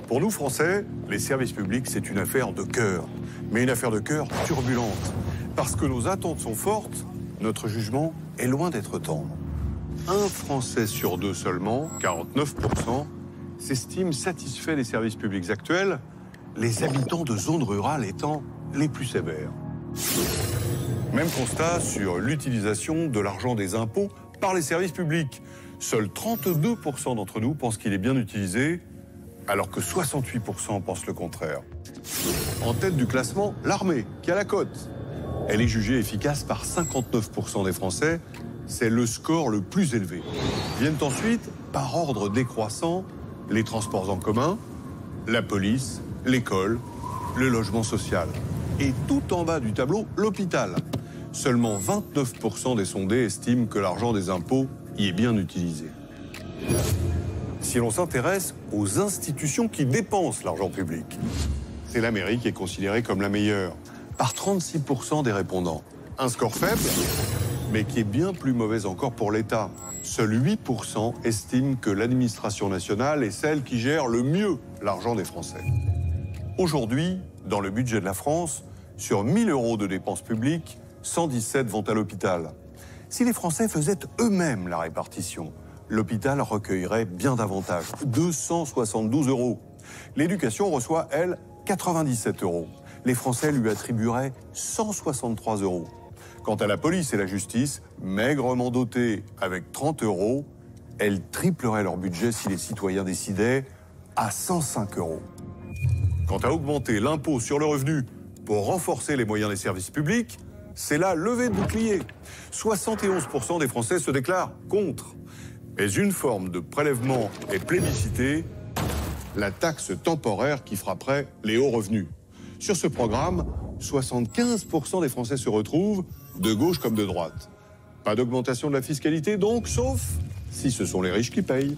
Pour nous, Français, les services publics, c'est une affaire de cœur. Mais une affaire de cœur turbulente. Parce que nos attentes sont fortes, notre jugement est loin d'être tendre. Un Français sur deux seulement, 49%, s'estime satisfait des services publics actuels, les habitants de zones rurales étant les plus sévères. Même constat sur l'utilisation de l'argent des impôts par les services publics. Seuls 32% d'entre nous pensent qu'il est bien utilisé, alors que 68% pensent le contraire. En tête du classement, l'armée, qui a la cote. Elle est jugée efficace par 59% des Français. C'est le score le plus élevé. Viennent ensuite, par ordre décroissant, les transports en commun, la police, l'école, le logement social. Et tout en bas du tableau, l'hôpital. Seulement 29% des sondés estiment que l'argent des impôts y est bien utilisé. Si l'on s'intéresse aux institutions qui dépensent l'argent public, c'est la mairie qui est considérée comme la meilleure, par 36% des répondants. Un score faible, mais qui est bien plus mauvais encore pour l'État. Seuls 8% estiment que l'administration nationale est celle qui gère le mieux l'argent des Français. Aujourd'hui, dans le budget de la France, sur 1 000 € de dépenses publiques, 117 vont à l'hôpital. Si les Français faisaient eux-mêmes la répartition, l'hôpital recueillerait bien davantage, 272 €. L'éducation reçoit, elle, 97 €. Les Français lui attribueraient 163 €. Quant à la police et la justice, maigrement dotées avec 30 €, elles tripleraient leur budget si les citoyens décidaient à 105 €. Quant à augmenter l'impôt sur le revenu pour renforcer les moyens des services publics, c'est la levée de bouclier. 71% des Français se déclarent contre. Mais une forme de prélèvement est plébiscitée, la taxe temporaire qui frapperait les hauts revenus. Sur ce programme, 75% des Français se retrouvent, de gauche comme de droite. Pas d'augmentation de la fiscalité donc, sauf si ce sont les riches qui payent.